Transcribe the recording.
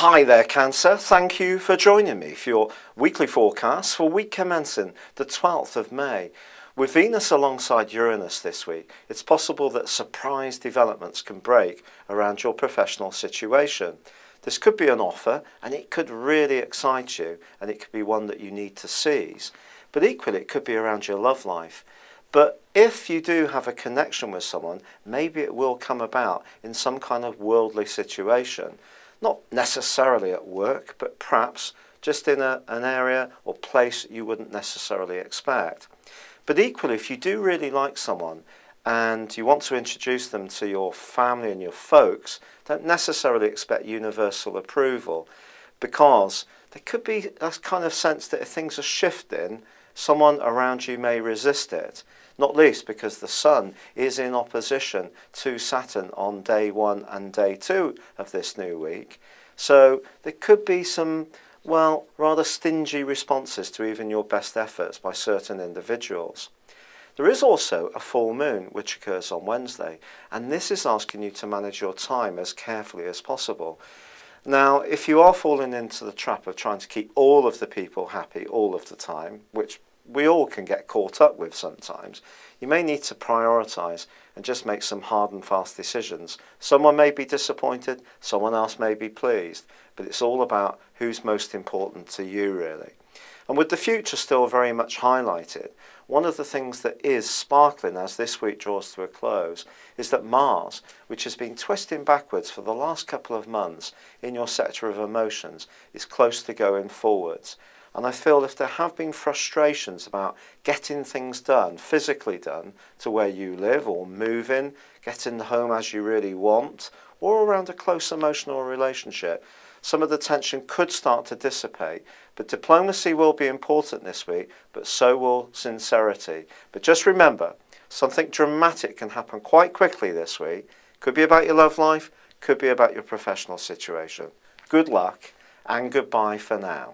Hi there, Cancer. Thank you for joining me for your weekly forecast for week commencing the 12th of May. With Venus alongside Uranus this week, it's possible that surprise developments can break around your professional situation. This could be an offer and it could really excite you, and it could be one that you need to seize. But equally, it could be around your love life. But if you do have a connection with someone, maybe it will come about in some kind of worldly situation. Not necessarily at work, but perhaps just in an area or place you wouldn't necessarily expect. But equally, if you do really like someone and you want to introduce them to your family and your folks, don't necessarily expect universal approval, because there could be a kind of sense that if things are shifting, someone around you may resist it. Not least because the Sun is in opposition to Saturn on day 1 and day 2 of this new week. So there could be some, well, rather stingy responses to even your best efforts by certain individuals. There is also a full moon which occurs on Wednesday, and this is asking you to manage your time as carefully as possible. Now, if you are falling into the trap of trying to keep all of the people happy all of the time, which we all can get caught up with sometimes, you may need to prioritise and just make some hard and fast decisions. Someone may be disappointed, someone else may be pleased, but it's all about who's most important to you, really. And with the future still very much highlighted, one of the things that is sparkling as this week draws to a close is that Mars, which has been twisting backwards for the last couple of months in your sector of emotions, is close to going forwards. And I feel if there have been frustrations about getting things done, physically done, to where you live, or moving, getting the home as you really want, or around a close emotional relationship, some of the tension could start to dissipate. But diplomacy will be important this week, but so will sincerity. But just remember, something dramatic can happen quite quickly this week. Could be about your love life, could be about your professional situation. Good luck and goodbye for now.